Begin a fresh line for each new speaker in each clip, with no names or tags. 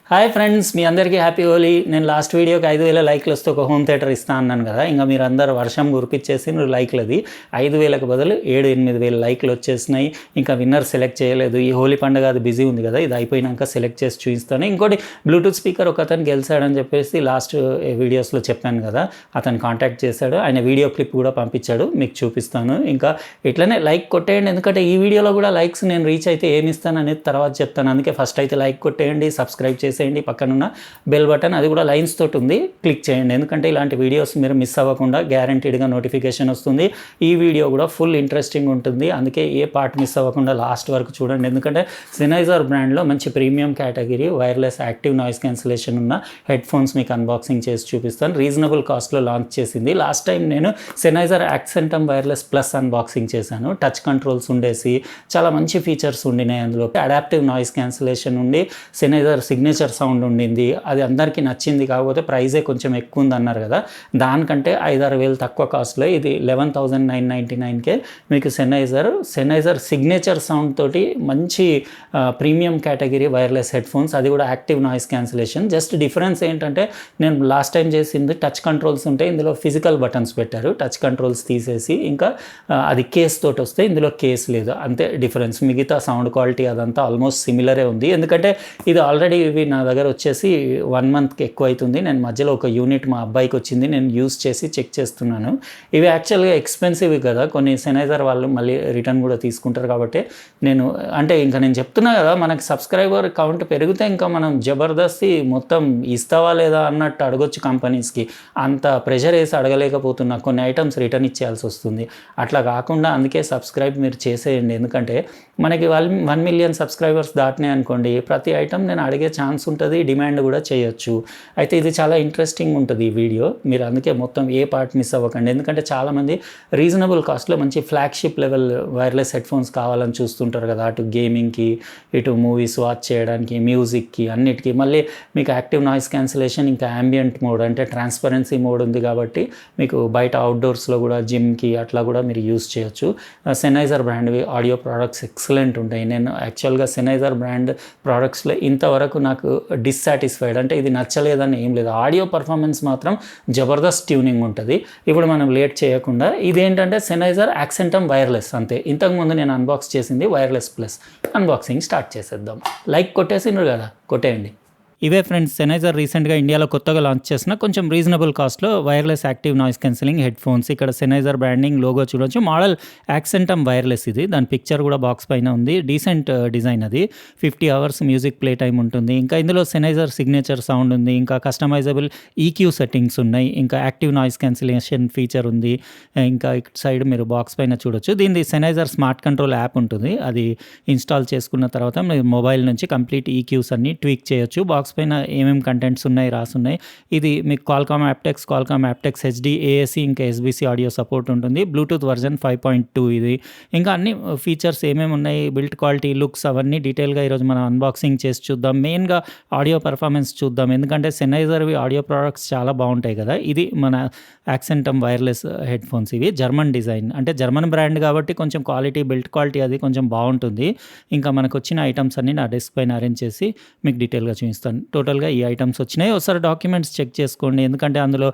Hi friends, మీ అందరికీ happy Holi. నేను last వీడియోకి 5,000 లైక్లు వస్తే ఒక హోమ్ థియేటర్ ఇస్తా అన్నాను కదా. ఇంకా మీరు అందరు వర్షం కురిపించేసి నువ్వు లైక్లది 5,000కి బదులు 7,000-8,000 లైక్లు వచ్చేసినాయి. ఇంకా విన్నర్ సెలెక్ట్ చేయలేదు. ఈ హోలీ పండుగ అది బిజీ ఉంది కదా, ఇది అయిపోయినాక సెలెక్ట్ చేసి చూపిస్తాను. ఇంకోటి బ్లూటూత్ స్పీకర్ ఒక అతను గెలిచాడని చెప్పేసి లాస్ట్ వీడియోస్లో చెప్పాను కదా, అతను కాంటాక్ట్ చేశాడు. ఆయన వీడియో క్లిప్ కూడా పంపించాడు, మీకు చూపిస్తాను. ఇంకా ఇట్లనే లైక్ కొట్టేయండి, ఎందుకంటే ఈ వీడియోలో కూడా లైక్స్ నేను రీచ్ అయితే ఏమి ఇస్తాను అనేది తర్వాత చెప్తాను. అందుకే ఫస్ట్ అయితే లైక్ కొట్టేయండి, సబ్స్క్రైబ్ చేసేయండి, పక్కనున్న బెల్ బటన్ అది కూడా లైన్స్ తోటి ఉంది, క్లిక్ చేయండి. ఎందుకంటే ఇలాంటి వీడియోస్ మీరు మిస్ అవ్వకుండా గ్యారంటీడ్గా నోటిఫికేషన్ వస్తుంది. ఈ వీడియో కూడా ఫుల్ ఇంట్రెస్టింగ్ ఉంటుంది, అందుకే ఏ పార్ట్ మిస్ అవ్వకుండా లాస్ట్ వరకు చూడండి. ఎందుకంటే సెనైజర్ బ్రాండ్లో మంచి premium category wireless active noise cancellation ఉన్న హెడ్ ఫోన్స్ మీకు అన్బాక్సింగ్ చేసి చూపిస్తాను. రీజనబుల్ కాస్ట్లో లాంచ్ చేసింది. లాస్ట్ టైం నేను సెనైజర్ యాక్సెంటమ్ వైర్లెస్ ప్లస్ అన్బాక్సింగ్ చేశాను. టచ్ కంట్రోల్స్ ఉండేసి చాలా మంచి ఫీచర్స్ ఉండినాయి. అందులో అడాప్టివ్ నాయిస్ క్యాన్సిలేషన్ ఉండి సెనైజర్ సిగ్నేచర్ సౌండ్ ఉండింది. అది అందరికీ నచ్చింది. కాకపోతే ప్రైజే కొంచెం ఎక్కువ ఉంది అన్నారు కదా, దానికంటే 5-6 వేలు తక్కువ కాస్ట్లో ఇది 11,999కే మీకు సెనైజర్ సిగ్నేచర్ సౌండ్ తోటి మంచి premium category wireless head phones, అది కూడా active noise cancellation. Just difference ఏంటంటే నేను లాస్ట్ టైం చేసింది టచ్ కంట్రోల్స్ ఉంటే ఇందులో ఫిజికల్ బటన్స్ పెట్టారు, టచ్ కంట్రోల్స్ తీసేసి ఇంకా అది కేస్ తోటి వస్తే ఇందులో కేస్ లేదు, అంతే డిఫరెన్స్. మిగతా సౌండ్ క్వాలిటీ అదంతా ఆల్మోస్ట్ సిమిలరే ఉంది. ఎందుకంటే ఇది ఆల్రెడీ ఇవి నా దగ్గర వచ్చేసి 1 మంత్కి ఎక్కువ అవుతుంది. నేను మధ్యలో ఒక యూనిట్ మా అబ్బాయికి వచ్చింది, నేను యూస్ చేసి చెక్ చేస్తున్నాను. ఇవి యాక్చువల్గా ఎక్స్పెన్సివ్ కదా, కొన్ని సెనైజర్ వాళ్ళు మళ్ళీ రిటర్న్ కూడా తీసుకుంటారు. కాబట్టి నేను చెప్తున్నా కదా, మనకి సబ్స్క్రైబర్ కౌంట్ పెరిగితే ఇంకా మనం జబర్దస్తి మొత్తం ఇస్తావా లేదా అన్నట్టు అడగొచ్చు కంపెనీస్కి. అంత ప్రెషర్ వేసి అడగలేకపోతున్నా, కొన్ని ఐటమ్స్ రిటర్న్ ఇచ్చేయాల్సి వస్తుంది. అట్లా కాకుండా అందుకే సబ్స్క్రైబ్ మీరు చేసేయండి. ఎందుకంటే మనకి 1 మిలియన్ సబ్స్క్రైబర్స్ దాటినాయి అనుకోండి, ప్రతి ఐటమ్ నేను అడిగే ఛాన్స్ ఉంటుంది, డిమాండ్ కూడా చేయొచ్చు. అయితే ఇది చాలా ఇంట్రెస్టింగ్ ఉంటుంది ఈ వీడియో. మీరు అందుకే మొత్తం ఏ పార్ట్ మిస్ అవ్వకండి. ఎందుకంటే చాలామంది రీజనబుల్ కాస్ట్లో మంచి flagship level wireless head phones కావాలని చూస్తుంటారు కదా, అటు గేమింగ్కి, ఇటు మూవీస్ వాచ్ చేయడానికి, మ్యూజిక్కి, అన్నిటికీ. మళ్ళీ మీకు యాక్టివ్ నాయిస్ క్యాన్సిలేషన్, ఇంకా యాంబియంట్ మోడ్ అంటే ట్రాన్స్పరెన్సీ మోడ్ ఉంది కాబట్టి మీకు బయట అవుట్డోర్స్లో కూడా, జిమ్కి అట్లా కూడా మీరు యూస్ చేయొచ్చు. సెనైజర్ బ్రాండ్వి ఆడియో ప్రోడక్ట్స్ ఎక్సలెంట్ ఉంటాయి. నేను యాక్చువల్గా సెనైజర్ బ్రాండ్ ప్రోడక్ట్స్లో ఇంతవరకు నాకు డిస్సాటిస్ఫైడ్ అంటే ఇది నచ్చలేదని ఏం లేదు. ఆడియో పర్ఫార్మెన్స్ మాత్రం జబర్దస్త్ ట్యూనింగ్ ఉంటుంది. ఇప్పుడు మనం లేట్ చేయకుండా ఇదేంటంటే సెనైజర్ యాక్సెంటమ్ వైర్లెస్, అంతే. ఇంతకుముందు నేను అన్బాక్స్ చేసింది వైర్లెస్ ప్లస్. అన్బాక్సింగ్ స్టార్ట్ చేసేద్దాం. లైక్ కొట్టేసిండ్రు కదా, కొట్టేయండి. ఇవే ఫ్రెండ్స్, సెనైజర్ రీసెంట్గా ఇండియాలో కొత్తగా లాంచ్ చేసిన కొంచెం రీజనబుల్ కాస్ట్లో wireless active noise cancelling head phones. ఇక్కడ సెనైజర్ బ్రాండింగ్ లోగో చూడొచ్చు. మోడల్ యాక్సెంటమ్ వైర్లెస్ ఇది, దాని పిక్చర్ కూడా బాక్స్ పైన ఉంది. డీసెంట్ డిజైన్ అది. 50 hours మ్యూజిక్ ప్లే టైం ఉంటుంది. ఇంకా ఇందులో సెనైజర్ సిగ్నేచర్ సౌండ్ ఉంది. ఇంకా కస్టమైజబుల్ ఈక్యూ సెట్టింగ్స్ ఉన్నాయి. ఇంకా యాక్టివ్ నాయిస్ క్యాన్సిలేషన్ ఫీచర్ ఉంది. ఇంకా ఇటు సైడ్ మీరు బాక్స్ పైన చూడొచ్చు. దీనిది సెనైజర్ స్మార్ట్ కంట్రోల్ యాప్ ఉంటుంది, అది ఇన్స్టాల్ చేసుకున్న తర్వాత మీరు మొబైల్ నుంచి కంప్లీట్ ఈక్యూస్ అన్ని ట్వీక్ చేయొచ్చు. బాక్స్ పైన ఏమేమి కంటెంట్స్ ఉన్నాయి రాసున్నాయి. ఇది మీకు క్వాల్కామ్ యాప్టెక్స్ హెచ్డి ఏఏసీ ఇంకా ఎస్బీసీ ఆడియో సపోర్ట్ ఉంటుంది. బ్లూటూత్ వర్జన్ 5.2 ఇది. ఇంకా అన్ని ఫీచర్స్ ఏమేమి ఉన్నాయి, బిల్ట్ క్వాలిటీ, లుక్స్ అవన్నీ డీటెయిల్గా ఈరోజు మనం అన్బాక్సింగ్ చేసి చూద్దాం. మెయిన్గా ఆడియో పర్ఫార్మెన్స్ చూద్దాం, ఎందుకంటే సెనైజర్వి ఆడియో ప్రోడక్ట్స్ చాలా బాగుంటాయి కదా. ఇది మన యాక్సెంటమ్ వైర్లెస్ హెడ్ ఫోన్స్. ఇవి జర్మన్ డిజైన్, అంటే జర్మన్ బ్రాండ్ కాబట్టి కొంచెం క్వాలిటీ, బిల్ట్ క్వాలిటీ అది కొంచెం బాగుంటుంది. ఇంకా మనకు వచ్చిన ఐటమ్స్ అన్ని నా డెస్క్ పైన అరేంజ్ చేసి మీకు డీటెయిల్గా చూపిస్తాను. టోటల్గా ఈ ఐటమ్స్ వచ్చినాయి. ఒకసారి డాక్యుమెంట్స్ చెక్ చేసుకోండి, ఎందుకంటే అందులో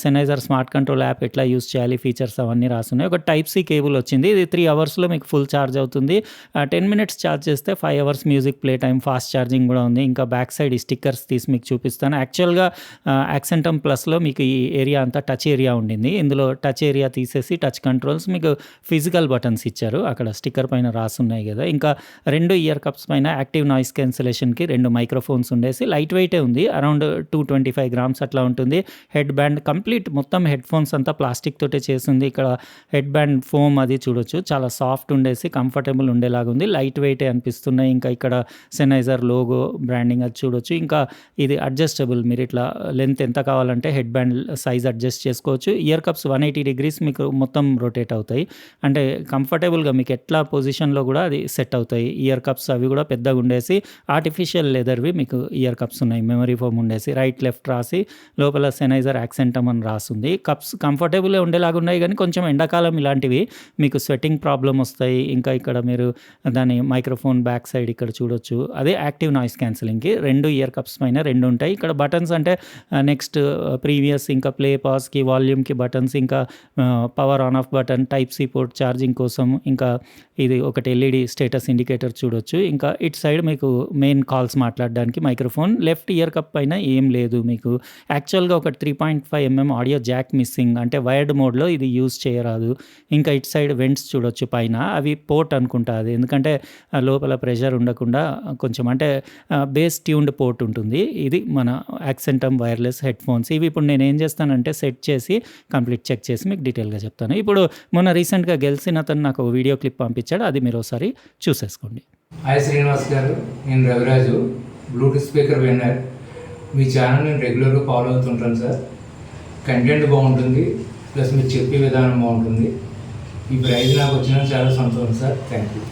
సెనైజర్ స్మార్ట్ కంట్రోల్ యాప్ ఎట్లా యూస్ చేయాలి, ఫీచర్స్ అవన్నీ రాస్తున్నాయి. ఒక టైప్ సి కేబుల్ వచ్చింది. ఇది 3 hours మీకు ఫుల్ ఛార్జ్ అవుతుంది. 10 minutes ఛార్జ్ చేస్తే 5 hours music play time, fast charging కూడా ఉంది. ఇంకా బ్యాక్ సైడ్ ఈ స్టిక్కర్స్ తీసి మీకు చూపిస్తాను. యాక్చువల్గా యాక్సెంటమ్ ప్లస్లో మీకు ఈ ఏరియా అంతా టచ్ ఏరియా ఉండింది. ఇందులో టచ్ ఏరియా తీసేసి టచ్ కంట్రోల్స్, మీకు ఫిజికల్ బటన్స్ ఇచ్చారు. అక్కడ స్టిక్కర్ పైన రాసున్నాయి కదా. ఇంకా 2 ఇయర్ కప్స్ పైన యాక్టివ్ నాయిస్ క్యాన్సిలేషన్కి 2 మైక్రోఫోన్స్ ఉండేసి లైట్ వెయిటే ఉంది. అరౌండ్ 225 grams అట్లా ఉంటుంది. హెడ్ బ్యాండ్ కంప్లీట్ మొత్తం హెడ్ ఫోన్స్ అంతా ప్లాస్టిక్ తోటే చేసింది. ఇక్కడ హెడ్ బ్యాండ్ ఫోమ్ అది చూడొచ్చు, చాలా సాఫ్ట్ ఉండేసి కంఫర్టబుల్ ఉండేలాగా ఉంది. లైట్ వెయిటే అనిపిస్తున్నాయి. ఇంకా ఇక్కడ సెనైజర్ లోగో బ్రాండింగ్ అది చూడొచ్చు. ఇంకా ఇది అడ్జస్టబుల్, మీరు ఇట్లా లెంత్ ఎంత కావాలంటే హెడ్ బ్యాండ్ సైజ్ అడ్జస్ట్ చేసుకోవచ్చు. ఇయర్ కప్స్ 180 degrees మీకు మొత్తం రొటేట్ అవుతాయి. అంటే కంఫర్టబుల్గా మీకు ఎట్లా పొజిషన్లో కూడా అది సెట్ అవుతాయి. ఇయర్ కప్స్ అవి కూడా పెద్దగా ఉండేసి ఆర్టిఫిషియల్ లెదర్వి మీకు ఇయర్ ఇయర్ కప్స్ ఉన్నాయి, మెమరీ ఫోమ్ ఉండేసి రైట్ లెఫ్ట్ రాసి లోపల సెనైజర్ యాక్సెంటమ్ అని రాస్తుంది. కప్స్ కంఫర్టబుల్గా ఉండేలాగా ఉన్నాయి, కానీ కొంచెం ఎండాకాలం ఇలాంటివి మీకు స్వెట్టింగ్ ప్రాబ్లం వస్తాయి. ఇంకా ఇక్కడ మీరు దాని మైక్రోఫోన్ బ్యాక్ సైడ్ ఇక్కడ చూడొచ్చు, అదే యాక్టివ్ నాయిస్ క్యాన్సిలింగ్కి 2 ఇయర్ కప్స్ పైన 2 ఉంటాయి. ఇక్కడ బటన్స్ అంటే నెక్స్ట్ ప్రీవియస్, ఇంకా ప్లే పాస్కి, వాల్యూమ్కి బటన్స్, ఇంకా power on off button, type C port charging కోసం, ఇంకా ఇది ఒకటి ఎల్ఈడి స్టేటస్ ఇండికేటర్ చూడొచ్చు. ఇంకా ఇటు సైడ్ మీకు మెయిన్ కాల్స్ మాట్లాడడానికి మైక్రోఫోన్. లెఫ్ట్ ఇయర్ కప్ పైన ఏం లేదు మీకు. యాక్చువల్గా ఒక 3.5 mm ఆడియో జాక్ మిస్సింగ్, అంటే వైర్డ్ మోడ్లో ఇది యూజ్ చేయరాదు. ఇంకా ఇటు సైడ్ వెంట్స్ చూడొచ్చు పైన, అవి పోర్ట్ అనుకుంటా అది, ఎందుకంటే లోపల ప్రెషర్ ఉండకుండా కొంచెం అంటే బేస్ ట్యూన్డ్ పోర్ట్ ఉంటుంది. ఇది మన యాక్సెంటమ్ వైర్లెస్ హెడ్ ఫోన్స్. ఇవి ఇప్పుడు నేను ఏం చేస్తానంటే సెట్ చేసి కంప్లీట్ చెక్ చేసి మీకు డీటెయిల్గా చెప్తాను. ఇప్పుడు మొన్న రీసెంట్గా గెలిచిన అతను నాకు వీడియో క్లిప్ పంపించాడు, అది మీరు ఒకసారి చూసేసుకోండి.
హాయ్ శ్రీనివాస్ గారు, నేను రవిరాజు, బ్లూటూత్ స్పీకర్ విన్నర్. మీ ఛానల్ నేను రెగ్యులర్గా ఫాలో అవుతుంటాను సార్. కంటెంట్ బాగుంటుంది, ప్లస్ మీరు చెప్పే విధానం బాగుంటుంది. ఈ ప్రైజ్ నాకు వచ్చినా చాలా సంతోషం సార్. Thank you.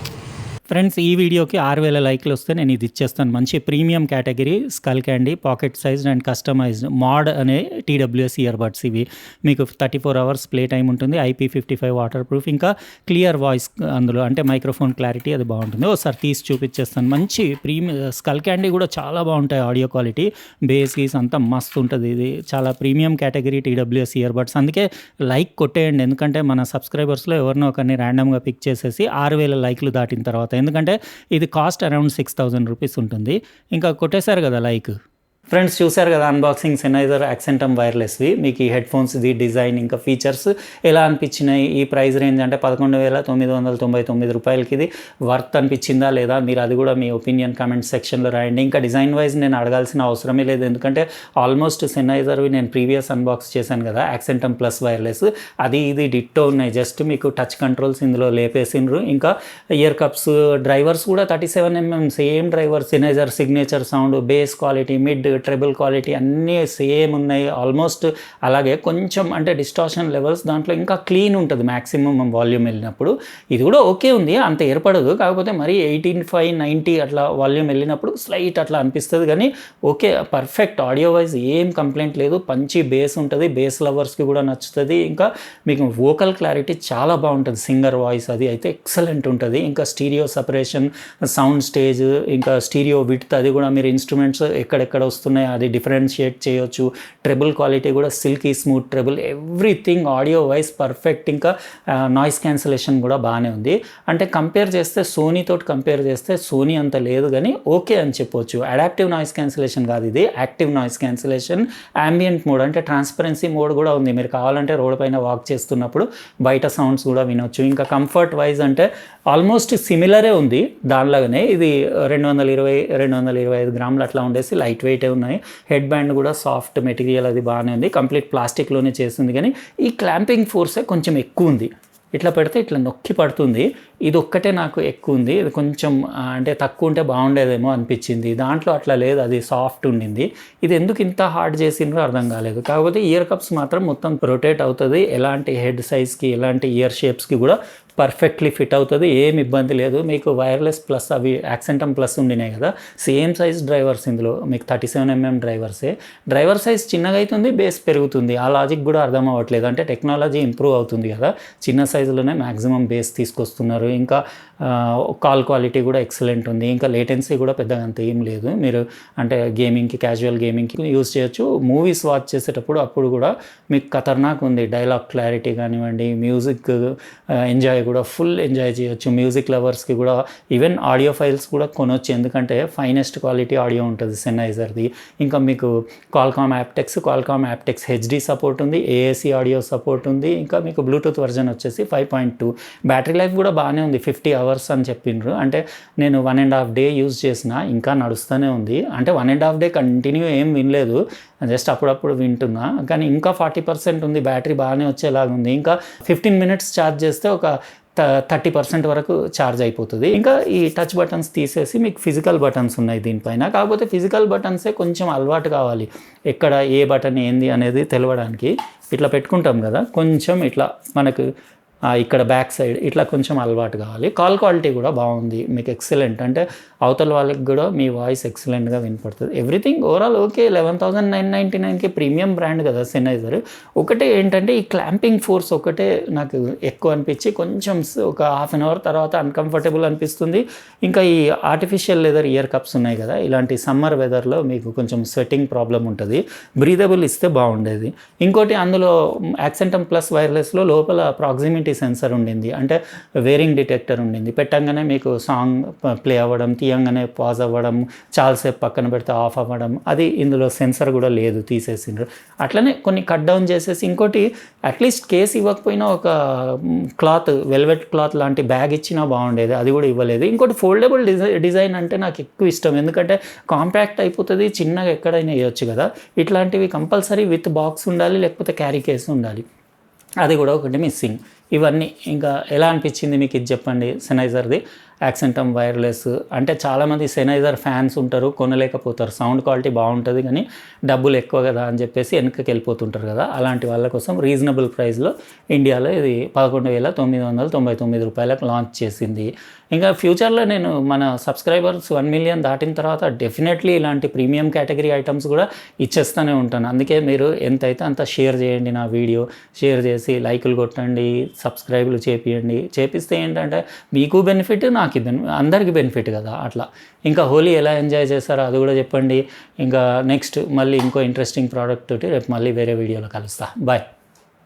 ఫ్రెండ్స్, ఈ వీడియోకి 6000 లైక్లు వస్తే నేను ఇది ఇచ్చేస్తాను. మంచి premium category skull candy, pocket sized and customised మాడ్ అనే TWS ఇయర్ బడ్స్. ఇవి మీకు 34 hours ప్లే టైం ఉంటుంది, IP55 వాటర్ ప్రూఫ్, ఇంకా క్లియర్ వాయిస్ అందులో, అంటే మైక్రోఫోన్ క్లారిటీ అది బాగుంటుంది. ఒకసారి తీసి చూపించేస్తాను. మంచి ప్రీమియం స్కల్ క్యాండీ కూడా చాలా బాగుంటాయి, ఆడియో క్వాలిటీ, బేస్ గీస్ అంతా మస్తు ఉంటుంది. ఇది చాలా premium category TWS ear buds. అందుకే లైక్ కొట్టేయండి, ఎందుకంటే మన సబ్స్క్రైబర్స్లో ఎవరినో ఒకరిని ర్యాండమ్గా పిక్ చేసేసి 6000 లైక్లు దాటిన తర్వాత, ఎందుకంటే ఇది కాస్ట్ అరౌండ్ 6000 రూపీస్ ఉంటుంది. ఇంకా కొట్టేశారు కదా లైక్. ఫ్రెండ్స్, చూశారు కదా అన్బాక్సింగ్ సెనైజర్ యాక్సెంటమ్ వైర్లెస్వి. మీకు ఈ హెడ్ ఫోన్స్ది డిజైన్ ఇంకా ఫీచర్స్ ఎలా అనిపించినాయి? ఈ ప్రైస్ రేంజ్ అంటే 11,999 రూపాయలకి ఇది వర్త్ అనిపించిందా లేదా? మీరు అది కూడా మీ ఒపీనియన్ కామెంట్ సెక్షన్లో రాయండి. ఇంకా డిజైన్ వైజ్ నేను అడగాల్సిన అవసరమే లేదు, ఎందుకంటే ఆల్మోస్ట్ సెనైజర్వి నేను ప్రీవియస్ అన్బాక్స్ చేశాను కదా, యాక్సెంటమ్ ప్లస్ వైర్లెస్, అది ఇది డిట్టో ఉన్నాయి. జస్ట్ మీకు టచ్ కంట్రోల్స్ ఇందులో లేపేసిండ్రు. ఇంకా ఇయర్ కప్స్, డ్రైవర్స్ కూడా 37 mm same driver, Sennheiser signature sound, bass quality, mid, treble quality అన్నీ సేమ్ ఉన్నాయి ఆల్మోస్ట్. అలాగే కొంచెం అంటే డిస్టార్షన్ లెవెల్స్ దాంట్లో ఇంకా క్లీన్ ఉంటుంది మ్యాక్సిమం వాల్యూమ్ వెళ్ళినప్పుడు. ఇది కూడా ఓకే ఉంది, అంత ఏర్పడదు. కాకపోతే మరి 18.5, 90 అట్లా వాల్యూమ్ వెళ్ళినప్పుడు స్లైట్ అట్లా అనిపిస్తుంది, కానీ ఓకే పర్ఫెక్ట్. ఆడియో వైజ్ ఏం కంప్లైంట్ లేదు. మంచి బేస్ ఉంటుంది, బేస్ లవర్స్కి కూడా నచ్చుతుంది. ఇంకా మీకు వోకల్ క్లారిటీ చాలా బాగుంటుంది, సింగర్ వాయిస్ అది అయితే ఎక్సలెంట్ ఉంటుంది. ఇంకా స్టీరియో సపరేషన్, సౌండ్ స్టేజ్, ఇంకా స్టీరియో విడ్త్ అది కూడా మీరు ఇన్స్ట్రుమెంట్స్ ఎక్కడెక్కడ వస్తున్నాయి అది డిఫరెన్షియేట్ చేయొచ్చు. ట్రెబుల్ క్వాలిటీ కూడా silky smooth treble, everything audio wise perfect. ఇంకా నాయిస్ క్యాన్సిలేషన్ కూడా బాగానే ఉంది. అంటే కంపేర్ చేస్తే సోనీతో కంపేర్ చేస్తే సోనీ అంత లేదు, కానీ ఓకే అని చెప్పొచ్చు. అడాప్టివ్ నాయిస్ క్యాన్సిలేషన్ కాదు ఇది, active noise cancellation. Ambient mode అంటే ట్రాన్స్పరెన్సీ మోడ్ కూడా ఉంది, మీరు కావాలంటే రోడ్ పైన వాక్ చేస్తున్నప్పుడు బయట సౌండ్స్ కూడా వినొచ్చు. ఇంకా కంఫర్ట్ వైజ్ అంటే ఆల్మోస్ట్ సిమిలరే ఉంది దానిలాగానే. ఇది 225 గ్రాములు అట్లా ఉండేసి లైట్ వెయిటే ఉన్నాయి. హెడ్ బ్యాండ్ కూడా సాఫ్ట్ మెటీరియల్ అది బాగానే ఉంది, కంప్లీట్ ప్లాస్టిక్లోనే చేస్తుంది. కానీ ఈ క్లాంపింగ్ ఫోర్సే కొంచెం ఎక్కువ ఉంది, ఇట్లా పెడితే ఇట్లా నొక్కి పడుతుంది. ఇది ఒక్కటే నాకు ఎక్కువ ఉంది, ఇది కొంచెం అంటే తక్కువ ఉంటే బాగుండేదేమో అనిపించింది. దాంట్లో అట్లా లేదు, అది సాఫ్ట్ ఉండింది. ఇది ఎందుకు ఇంత హార్డ్ చేసిండ్రో అర్థం కాలేదు. కాకపోతే ఇయర్ కప్స్ మాత్రం మొత్తం రొటేట్ అవుతుంది, ఎలాంటి హెడ్ సైజ్కి ఎలాంటి ఇయర్ షేప్స్కి కూడా పర్ఫెక్ట్లీ ఫిట్ అవుతుంది, ఏం ఇబ్బంది లేదు. మీకు వైర్లెస్ ప్లస్ అవి యాక్సెంటమ్ ప్లస్ ఉండినాయి కదా, సేమ్ సైజ్ డ్రైవర్స్ ఇందులో మీకు 37 mm డ్రైవర్సే. డ్రైవర్ సైజ్ చిన్నగా అవుతుంది, బేస్ పెరుగుతుంది. ఆ లాజిక్ కూడా అర్థం అవ్వట్లేదు. అంటే టెక్నాలజీ ఇంప్రూవ్ అవుతుంది కదా, చిన్న సైజులోనే మ్యాక్సిమం బేస్ తీసుకొస్తున్నారు. ఇంకా కాల్ క్వాలిటీ కూడా ఎక్సలెంట్ ఉంది. ఇంకా లేటెన్సీ కూడా పెద్దగా అంత ఏం లేదు. మీరు అంటే గేమింగ్కి, క్యాజువల్ గేమింగ్కి యూజ్ చేయొచ్చు. మూవీస్ వాచ్ చేసేటప్పుడు అప్పుడు కూడా మీకు ఖతర్నాక్ ఉంది. డైలాగ్ క్లారిటీ కానివ్వండి, మ్యూజిక్ ఎంజాయ్ కూడా ఫుల్ ఎంజాయ్ చేయొచ్చు. మ్యూజిక్ లవర్స్కి కూడా ఈవెన్ ఆడియో ఫైల్స్ కూడా కొనొచ్చు, ఎందుకంటే ఫైనెస్ట్ క్వాలిటీ ఆడియో ఉంటుంది సెనైజర్ది. ఇంకా మీకు క్వాల్కామ్ యాప్టెక్స్ HD సపోర్ట్ ఉంది, AAC ఆడియో సపోర్ట్ ఉంది. ఇంకా మీకు బ్లూటూత్ వర్జన్ వచ్చేసి 5.2. బ్యాటరీ లైఫ్ కూడా బాగానే ఉంది, 50 hours అని చెప్పిండ్రు. అంటే నేను 1.5 day యూజ్ చేసిన, ఇంకా నడుస్తూనే ఉంది. అంటే 1.5 day కంటిన్యూ ఏం వినలేదు, జస్ట్ అప్పుడప్పుడు వింటున్నా. కానీ ఇంకా 40% ఉంది, బ్యాటరీ బాగానే వచ్చేలాగా ఉంది. ఇంకా 15 minutes ఛార్జ్ చేస్తే ఒక 30% వరకు ఛార్జ్ అయిపోతుంది. ఇంకా ఈ టచ్ బటన్స్ తీసేసి మీకు ఫిజికల్ బటన్స్ ఉన్నాయి దీనిపైన. కాకపోతే ఫిజికల్ బటన్సే కొంచెం అలవాటు కావాలి, ఎక్కడ ఏ బటన్ ఏంది అనేది తెలవడానికి. ఇట్లా పెట్టుకుంటాం కదా, కొంచెం ఇట్లా మనకు ఇక్కడ బ్యాక్ సైడ్ ఇట్లా కొంచెం అలవాటు కావాలి. కాల్ క్వాలిటీ కూడా బాగుంది మీకు, ఎక్సలెంట్. అంటే అవతల వాళ్ళకి కూడా మీ వాయిస్ ఎక్సలెంట్గా వినపడుతుంది. Everything overall okay. 11,999కి ప్రీమియం బ్రాండ్ కదా సెనైజర్. ఒకటే ఏంటంటే ఈ క్లాంపింగ్ ఫోర్స్ ఒకటే నాకు ఎక్కువ అనిపించి కొంచెం ఒక హాఫ్ అన్ అవర్ తర్వాత అన్కంఫర్టబుల్ అనిపిస్తుంది. ఇంకా ఈ ఆర్టిఫిషియల్ లెదర్ ఇయర్ కప్స్ ఉన్నాయి కదా, ఇలాంటి సమ్మర్ వెదర్లో మీకు కొంచెం స్వెట్టింగ్ ప్రాబ్లం ఉంటుంది. బ్రీదబుల్ ఇస్తే బాగుండేది. ఇంకోటి అందులో యాక్సెంటమ్ ప్లస్ వైర్లెస్లో లోపల ప్రాక్సిమిటీ సెన్సర్ ఉండింది, అంటే వేరింగ్ డిటెక్టర్ ఉండింది. పెట్టంగానే మీకు సాంగ్ ప్లే అవ్వడం, తీయంగానే పాజ్ అవ్వడం, చాలాసేపు పక్కన పెడితే ఆఫ్ అవ్వడం, అది ఇందులో సెన్సర్ కూడా లేదు, తీసేసిండ్రు. అట్లనే కొన్ని కట్ డౌన్ చేసేసి ఇంకోటి అట్లీస్ట్ కేస్ ఇవ్వకపోయినా ఒక క్లాత్, వెల్వెట్ క్లాత్ లాంటి బ్యాగ్ ఇచ్చినా బాగుండేది, అది కూడా ఇవ్వలేదు. ఇంకోటి ఫోల్డబుల్ డిజైన్ అంటే నాకు ఎక్కువ ఇష్టం, ఎందుకంటే కాంపాక్ట్ అయిపోతుంది, చిన్నగా ఎక్కడైనా వేయొచ్చు కదా. ఇట్లాంటివి కంపల్సరీ విత్ బాక్స్ ఉండాలి, లేకపోతే క్యారీ కేసు ఉండాలి, అది కూడా ఒకటి మిస్సింగ్. ఇవన్నీ ఇంకా ఎలా అనిపించింది మీకు ఇది చెప్పండి. సెనైజర్ది యాక్సెంటమ్ వైర్లెస్ అంటే చాలామంది సెనైజర్ ఫ్యాన్స్ ఉంటారు, కొనలేకపోతారు, సౌండ్ క్వాలిటీ బాగుంటుంది కానీ డబ్బులు ఎక్కువ కదా అని చెప్పేసి వెనక్కి వెళ్ళిపోతుంటారు కదా. అలాంటి వాళ్ళ కోసం రీజనబుల్ ప్రైస్లో ఇండియాలో ఇది 11,999 రూపాయలకు లాంచ్ చేసింది. ఇంకా ఫ్యూచర్లో నేను మన సబ్స్క్రైబర్స్ 1 మిలియన్ దాటిన తర్వాత డెఫినెట్లీ ఇలాంటి ప్రీమియం కేటగిరీ ఐటమ్స్ కూడా ఇచ్చేస్తూనే ఉంటాను. అందుకే మీరు ఎంతైతే అంత షేర్ చేయండి, నా వీడియో షేర్ చేసి లైకులు కొట్టండి, సబ్స్క్రైబ్లు చేపిస్తే ఏంటంటే మీకు బెనిఫిట్, నాకు అందరికీ బెనిఫిట్ కదా. అట్లా ఇంకా హోలీ ఎలా ఎంజాయ్ చేస్తారో అది కూడా చెప్పండి. ఇంకా నెక్స్ట్ మళ్ళీ ఇంకో ఇంట్రెస్టింగ్ ప్రోడక్ట్ తోటి రేపు మళ్ళీ వేరే వీడియోలో కలుస్తా. బాయ్.